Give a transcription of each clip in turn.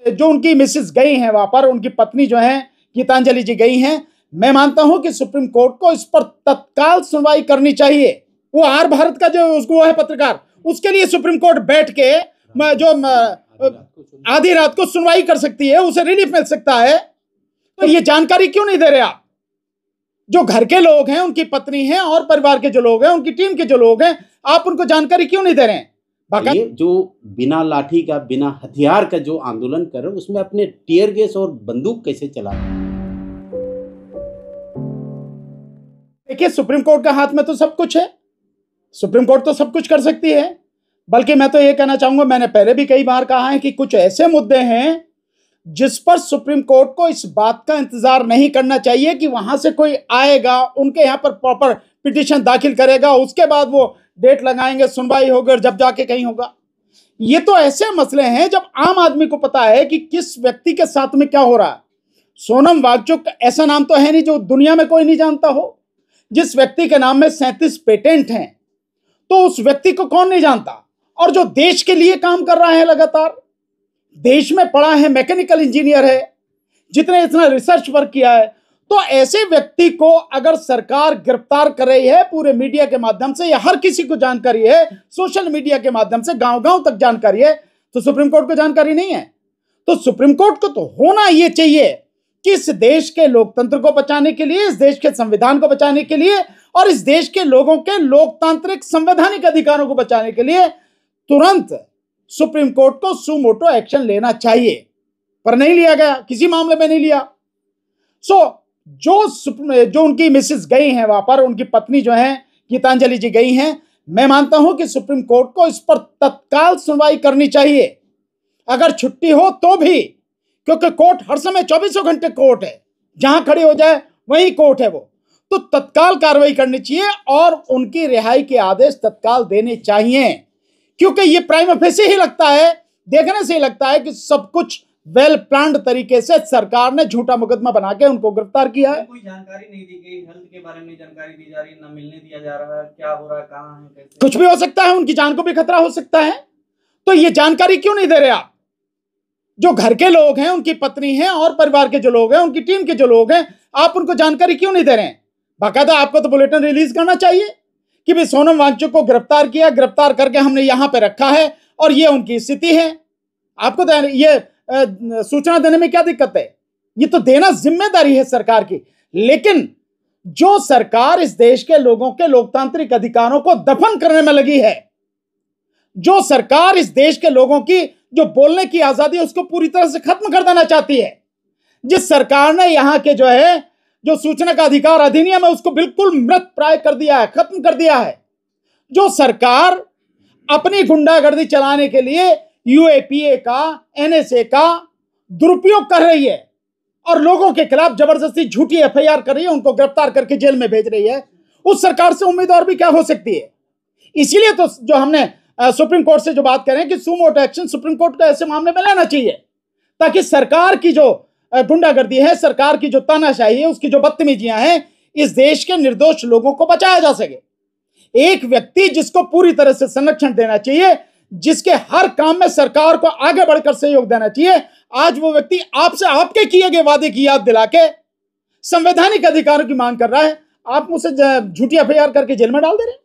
जो उनकी मिसेस गई हैं वहां पर, उनकी पत्नी जो है गीतांजलि जी गई हैं, मैं मानता हूं कि सुप्रीम कोर्ट को इस पर तत्काल सुनवाई करनी चाहिए। वो आर भारत का जो उसको है पत्रकार, उसके लिए सुप्रीम कोर्ट बैठ के जो आधी रात को सुनवाई कर सकती है, उसे रिलीफ मिल सकता है। तो ये जानकारी क्यों नहीं दे रहे आप? जो घर के लोग हैं, उनकी पत्नी हैं और परिवार के जो लोग हैं, उनकी टीम के जो लोग हैं, आप उनको जानकारी क्यों नहीं दे रहे हैं? ये जो बिना लाठी का, बिना हथियार का जो आंदोलन कर रहे हैं, उसमें अपने टीयर गैस और बंदूक कैसे चला रहे हैं? देखिए, सुप्रीम कोर्ट का हाथ में तो सब कुछ है, सुप्रीम कोर्ट तो सब कुछ कर सकती है। बल्कि मैं तो ये कहना चाहूंगा, मैंने पहले भी कई बार कहा है कि कुछ ऐसे मुद्दे हैं जिस पर सुप्रीम कोर्ट को इस बात का इंतजार नहीं करना चाहिए कि वहां से कोई आएगा, उनके यहां पर प्रॉपर पिटीशन दाखिल करेगा, उसके बाद वो डेट लगाएंगे, सुनवाई होगी और जब जाके कहीं होगा। ये तो ऐसे मसले हैं जब आम आदमी को पता है कि किस व्यक्ति के साथ में क्या हो रहा है। सोनम वांगचुक ऐसा नाम तो है नहीं जो दुनिया में कोई नहीं जानता हो। जिस व्यक्ति के नाम में 37 पेटेंट हैं, तो उस व्यक्ति को कौन नहीं जानता? और जो देश के लिए काम कर रहा है लगातार, देश में पढ़ा है, मैकेनिकल इंजीनियर है, जितने इतना रिसर्च वर्क किया है, तो ऐसे व्यक्ति को अगर सरकार गिरफ्तार कर रही है पूरे मीडिया के माध्यम से, या हर किसी को जानकारी है, सोशल मीडिया के माध्यम से गांव-गांव तक जानकारी है, तो सुप्रीम कोर्ट को जानकारी नहीं है? तो सुप्रीम कोर्ट को तो होना यह चाहिए कि इस देश के लोकतंत्र को बचाने के लिए, इस देश के संविधान को बचाने के लिए और इस देश के लोगों के लोकतांत्रिक संवैधानिक अधिकारों को बचाने के लिए तुरंत सुप्रीम कोर्ट को सुमोटो एक्शन लेना चाहिए, पर नहीं लिया गया, किसी मामले में नहीं लिया। जो उनकी मिसेस गई हैं वहां पर, उनकी पत्नी जो है गीतांजलि जी गई हैं, मैं मानता हूं कि सुप्रीम कोर्ट को इस पर तत्काल सुनवाई करनी चाहिए। अगर छुट्टी हो तो भी, क्योंकि कोर्ट हर समय 24 घंटे कोर्ट है, जहां खड़ी हो जाए वही कोर्ट है वो, तो तत्काल कार्रवाई करनी चाहिए और उनकी रिहाई के आदेश तत्काल देने चाहिए। क्योंकि ये प्राइमा फेसी ही लगता है, देखने से ही लगता है कि सब कुछ वेल प्लान्ड तरीके से सरकार ने झूठा मुकदमा बना के उनको गिरफ्तार किया है। कोई जानकारी नहीं दी गई, हेल्थ के बारे में जानकारी दी जा रही है, ना मिलने दिया जा रहा है, क्या हो रहा है, कहां है, कैसे? कुछ भी हो सकता है, उनकी जान को भी खतरा हो सकता है। तो ये जानकारी क्यों नहीं दे रहे आप? जो घर के लोग हैं, उनकी पत्नी हैं और परिवार के जो लोग हैं, उनकी टीम के जो लोग हैं, आप उनको जानकारी क्यों नहीं दे रहे हैं? बाकायदा आपको तो बुलेटिन रिलीज करना चाहिए कि भाई सोनम वांगचुक को गिरफ्तार किया, गिरफ्तार करके हमने यहां पे रखा है और ये उनकी स्थिति है। आपको तो ये सूचना देने में क्या दिक्कत है? ये तो देना जिम्मेदारी है सरकार की। लेकिन जो सरकार इस देश के लोगों के लोकतांत्रिक अधिकारों को दफन करने में लगी है, जो सरकार इस देश के लोगों की जो बोलने की आजादी है उसको पूरी तरह से खत्म कर देना चाहती है, जिस सरकार ने यहां के जो है जो सूचना का अधिकार अधिनियम है उसको बिल्कुल मृत प्राय कर दिया है, खत्म कर दिया है, जो सरकार अपनी गुंडागर्दी चलाने के लिए यूएपीए का, एनएसए का दुरुपयोग कर रही है और लोगों के खिलाफ जबरदस्ती झूठी एफआईआर कर रही है, उनको गिरफ्तार करके जेल में भेज रही है, उस सरकार से उम्मीद और भी क्या हो सकती है? इसीलिए तो जो हमने सुप्रीम कोर्ट से जो बात करें कि सुमोटो एक्शन सुप्रीम कोर्ट को ऐसे मामले में लेना चाहिए, ताकि सरकार की जो गुंडागर्दी है, सरकार की जो तानाशाही है, उसकी जो बदतमीजियां हैं, इस देश के निर्दोष लोगों को बचाया जा सके। एक व्यक्ति जिसको पूरी तरह से संरक्षण देना चाहिए, जिसके हर काम में सरकार को आगे बढ़कर सहयोग देना चाहिए, आज वो व्यक्ति आपसे आपके किए गए वादे की याद दिला के संवैधानिक अधिकारों की मांग कर रहा है, आप उसे झूठी एफआईआर करके जेल में डाल दे रहे हैं।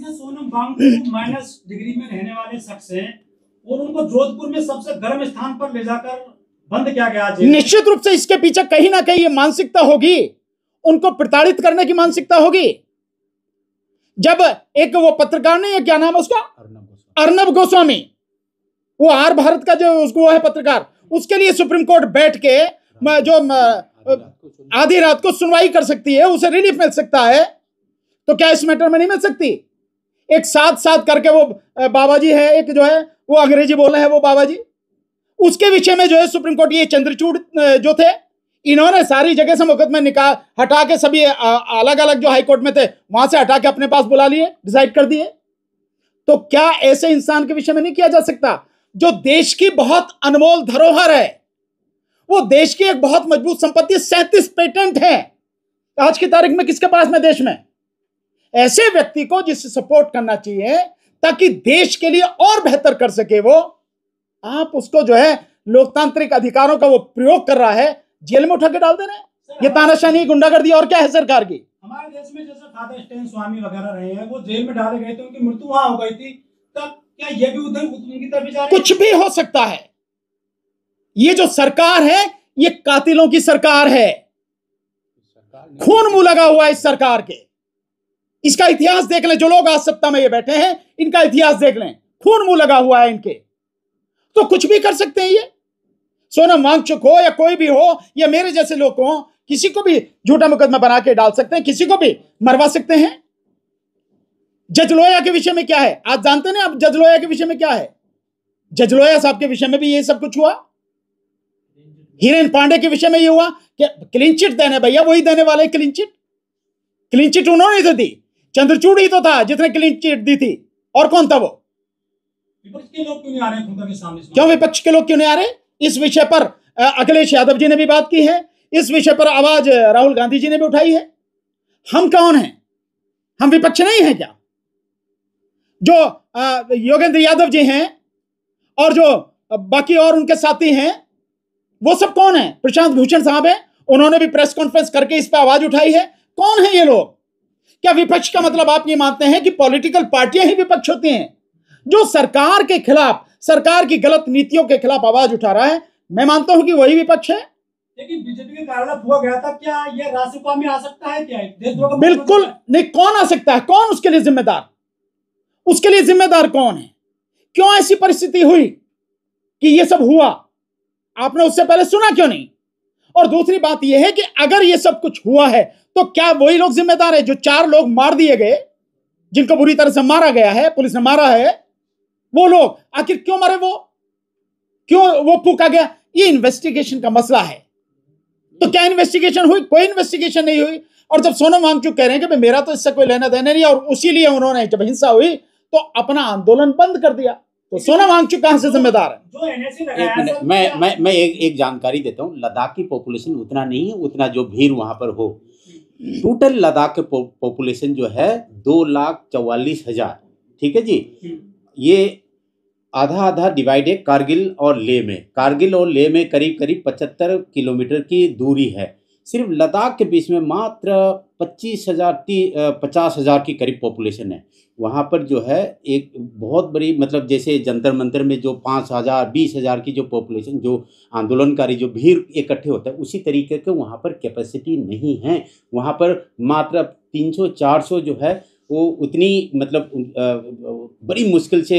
सोनम वांगचुक माइनस डिग्री में रहने वाले शख्स हैं और उनको जोधपुर में सबसे गर्म स्थान पर ले जाकर बंद किया गया। निश्चित रूप से इसके पीछे कहीं ना कहीं ये मानसिकता होगी, उनको प्रताड़ित करने की मानसिकता होगी। जब एक वो पत्रकार नहीं है, क्या नाम है उसका, अर्नब गोस्वामी, वो आर भारत का जो उसको है पत्रकार, उसके लिए सुप्रीम कोर्ट बैठ के जो आधी रात को सुनवाई कर सकती है, उसे रिलीफ मिल सकता है, तो क्या इस मैटर में नहीं मिल सकती? एक साथ साथ करके वो बाबा जी है, एक जो है वो अंग्रेजी बोल रहे हैं वो बाबा जी, उसके विषय में जो है सुप्रीम कोर्ट, ये चंद्रचूड़ जो थे, इन्होंने सारी जगह से मुकदमे निकाल हटा के सभी अलग अलग जो हाईकोर्ट में थे वहां से हटा के अपने पास बुला लिए, डिसाइड कर दिए। तो क्या ऐसे इंसान के विषय में नहीं किया जा सकता जो देश की बहुत अनमोल धरोहर है, वो देश की एक बहुत मजबूत संपत्ति, 37 पेटेंट है आज की तारीख में किसके पास में देश में? ऐसे व्यक्ति को जिससे सपोर्ट करना चाहिए ताकि देश के लिए और बेहतर कर सके वो, आप उसको जो है लोकतांत्रिक अधिकारों का वो प्रयोग कर रहा है, जेल में उठा के डाल दे रहे हैं। ये तानाशाही, गुंडागर्दी और क्या है सरकार की? हमारे देश में जैसे फादर स्टैन स्वामी वगैरह रहे हैं, वो जेल में डाले गए थे, उनकी मृत्यु वहां हो गई थी, तब क्या ये भी उधर उनकी तरफ जा रहे हैं? कुछ भी हो सकता है। ये जो सरकार है ये कातिलों की सरकार है, खून मुंह लगा हुआ है इस सरकार के। इसका इतिहास देख लें, जो लोग आज सत्ता में ये बैठे हैं इनका इतिहास देख लें, खून मुंह लगा हुआ है इनके। तो कुछ भी कर सकते हैं ये, सोनम वांगचुक हो या कोई भी हो या मेरे जैसे लोग हो, किसी को भी झूठा मुकदमा बना के डाल सकते हैं, किसी को भी मरवा सकते हैं। जज लोया के विषय में क्या है आज जानते हैं? अब जज लोया के विषय में क्या है? जज लोया साहब के विषय में भी ये सब कुछ हुआ। हिरेन पांडे के विषय में ये हुआ कि क्लीन चिट देने, भैया वही देने वाले क्लीन चिट। क्लीन चिट उन्होंने तो दी, चंद्रचूड़ ही तो था जिसने क्लीन चिट दी थी। और कौन था वो? विपक्ष के लोग क्यों नहीं आ रहे खुद के सामने? क्यों विपक्ष के लोग क्यों नहीं आ रहे? इस विषय पर अखिलेश यादव जी ने भी बात की है, इस विषय पर आवाज राहुल गांधी जी ने भी उठाई है। हम कौन हैं? हम विपक्ष नहीं हैं क्या? जो योगेंद्र यादव जी हैं और जो बाकी और उनके साथी हैं वो सब कौन है? प्रशांत भूषण साहब हैं, उन्होंने भी प्रेस कॉन्फ्रेंस करके इस पर आवाज उठाई है। कौन है ये लोग? क्या विपक्ष का मतलब आप ये मानते हैं कि पॉलिटिकल पार्टियां ही विपक्ष होती हैं? जो सरकार के खिलाफ, सरकार की गलत नीतियों के खिलाफ आवाज उठा रहा है, मैं मानता हूं कि वही विपक्ष है। लेकिन बीजेपी के कार्यालय हुआ गया था, क्या ये राष्ट्रसभा में आ सकता है? क्या देशद्रोह का बिल्कुल नहीं। कौन आ सकता है? कौन उसके लिए जिम्मेदार? उसके लिए जिम्मेदार कौन है? क्यों ऐसी परिस्थिति हुई कि ये सब हुआ? आपने उससे पहले सुना क्यों नहीं? और दूसरी बात यह है कि अगर ये सब कुछ हुआ है तो क्या वही लोग जिम्मेदार है? जो 4 लोग मार दिए गए, जिनको बुरी तरह से मारा गया है, पुलिस ने मारा है, वो लोग आखिर क्यों मरे? वो क्यों वो फूका गया? ये इन्वेस्टिगेशन का मसला है। तो क्या इन्वेस्टिगेशन हुई? कोई इन्वेस्टिगेशन नहीं हुई। और जब सोनम वांगचुक कह रहे हैं कि भाई मेरा तो इससे कोई लेना देना नहीं, और उसी लिए उन्होंने जब हिंसा हुई तो अपना आंदोलन बंद कर दिया, तो सोनम वांगचुक कहां से जिम्मेदार है? जो एनएससी एक लगाया मिनट, सब मैं एक जानकारी देता हूँ। लद्दाख की पॉपुलेशन उतना नहीं है उतना जो भीड़ वहां पर हो। टोटल लद्दाख के पॉपुलेशन जो है 2,44,000, ठीक है जी। ये आधा आधा डिवाइड है कारगिल और लेह में। कारगिल और लेह में करीब करीब 75 किलोमीटर की दूरी है। सिर्फ लद्दाख के बीच में मात्र 50,000 की करीब पॉपुलेशन है। वहाँ पर जो है एक बहुत बड़ी, मतलब जैसे जंतर मंतर में जो 5,000 20,000 की जो पॉपुलेशन, जो आंदोलनकारी जो भीड़ इकट्ठे होता है, उसी तरीके के वहाँ पर कैपेसिटी नहीं है। वहाँ पर मात्र 300-400 जो है वो उतनी, मतलब बड़ी मुश्किल से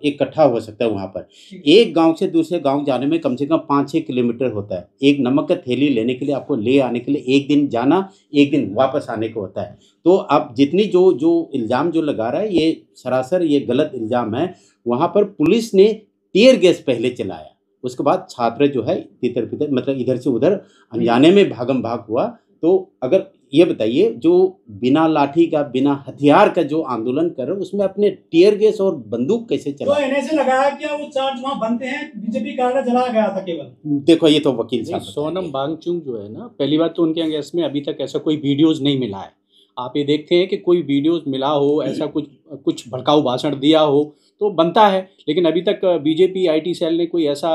इकट्ठा हो सकता है। वहाँ पर एक गांव से दूसरे गांव जाने में कम से कम 5-6 किलोमीटर होता है। एक नमक का थैली लेने के लिए आपको ले आने के लिए 1 दिन जाना, 1 दिन वापस आने को होता है। तो अब जितनी जो इल्ज़ाम जो लगा रहा है, ये सरासर ये गलत इल्ज़ाम है। वहाँ पर पुलिस ने टीयर गैस पहले चलाया, उसके बाद छात्र जो है तितर बितर, मतलब इधर से उधर अनजाने में भागम भाग हुआ। तो अगर ये बताइए, जो बिना लाठी का, बिना हथियार का जो आंदोलन कर रहे, उसमें अपने टीयर गैस और बंदूक कैसे चला? तो एनएससी लगाया, क्या वो चार्ज वहाँ बनते हैं? बीजेपी कार्यालय जलाया गया था केवल। देखो ये तो वकील साहब सोनम वांगचुक जो है ना, पहली बात तो उनके अगेंस्ट में अभी तक ऐसा कोई वीडियोस नहीं मिला है। आप ये देखते हैं कि कोई वीडियोस मिला हो, ऐसा कुछ भड़काऊ भाषण दिया हो तो बनता है, लेकिन अभी तक बीजेपी आईटी सेल ने कोई ऐसा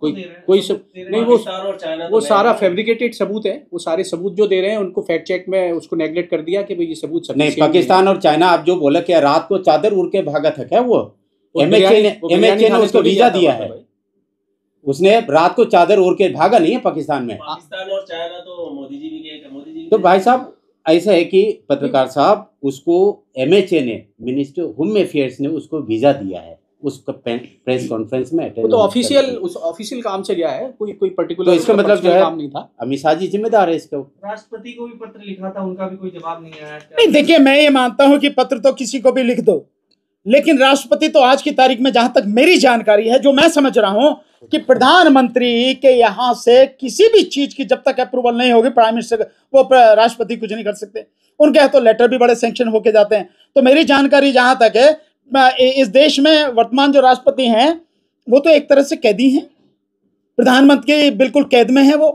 कोई सब नहीं, वो सारा फैब्रिकेटेड सबूत है। वो सारे सबूत जो दे रहे हैं उनको फैक्ट चेक में उसको नेगलेक्ट कर दिया कि भाई ये सबूत सब नहीं। पाकिस्तान और चाइना, आप जो बोला कि रात को चादर उड़ के भागा था, क्या वो एमएचए ने उसको वीजा दिया है? उसने रात को चादर ओढ़ के भागा नहीं है पाकिस्तान में। पाकिस्तान और चाइना तो मोदी जी भी गए, मोदी जी तो भाई साहब ऐसा है कि पत्रकार साहब, उसको एमएचए ने, मिनिस्टर होम अफेयर्स ने उसको वीजा दिया है, उसका प्रेस कॉन्फ्रेंस में वो तो ऑफिशियल काम से गया है, कोई पर्टिकुलर। तो इसका मतलब जो है काम नहीं था। अमित शाह जी जिम्मेदार है इसका। राष्ट्रपति को भी पत्र लिखा था, उनका भी कोई जवाब नहीं आया। नहीं, देखिए मैं ये मानता हूं कि पत्र तो किसी को भी लिख दो, लेकिन राष्ट्रपति तो आज की तारीख में, जहां तक मेरी जानकारी है, जो मैं समझ रहा हूं कि प्रधानमंत्री के यहां से किसी भी चीज की जब तक अप्रूवल नहीं होगी, प्राइम मिनिस्टर, वो राष्ट्रपति कुछ नहीं कर सकते। उनके यहाँ तो लेटर भी बड़े सैंक्शन होके जाते हैं। तो मेरी जानकारी जहां तक है, इस देश में वर्तमान जो राष्ट्रपति हैं वो तो एक तरह से कैदी हैं, प्रधानमंत्री बिल्कुल कैद में है वो।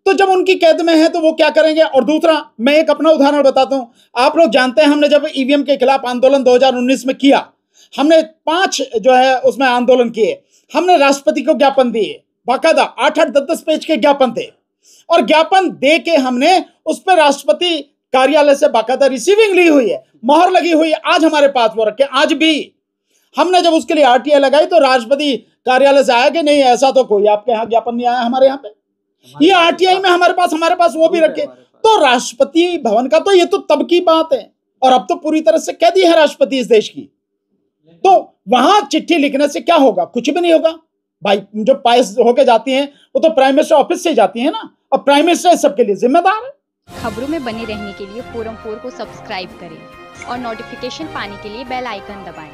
तो जब उनकी कैद में है तो वो क्या करेंगे? और दूसरा, मैं एक अपना उदाहरण बताता हूं। आप लोग जानते हैं, हमने जब ईवीएम के खिलाफ आंदोलन 2019 में किया, हमने 5 जो है उसमें आंदोलन किए, हमने राष्ट्रपति को ज्ञापन दिए, बाकायदा 8-8, 10-10 पेज के ज्ञापन थे, और ज्ञापन दे के हमने उस पर राष्ट्रपति कार्यालय से बाकायदा रिसीविंग ली हुई है, मोहर लगी हुई है। आज हमारे पास वो रखे। आज भी हमने जब उसके लिए आरटीआई लगाई तो राष्ट्रपति कार्यालय से आया कि नहीं, ऐसा तो कोई आपके यहाँ ज्ञापन नहीं आया हमारे यहाँ पे। ये आरटीआई में हमारे पास वो भी रखे। तो राष्ट्रपति भवन का तो ये तो तब की बात है, और अब तो पूरी तरह से कैदी है राष्ट्रपति इस देश की। तो वहां चिट्ठी लिखने से क्या होगा? कुछ भी नहीं होगा भाई। जो पास होके जाती हैं वो तो प्राइम मिनिस्टर ऑफिस से जाती है ना, और प्राइम मिनिस्टर सबके लिए जिम्मेदार है। खबरों में बने रहने के लिए फोरम 4 को सब्सक्राइब करें और नोटिफिकेशन पाने के लिए बेल आइकन दबाएं।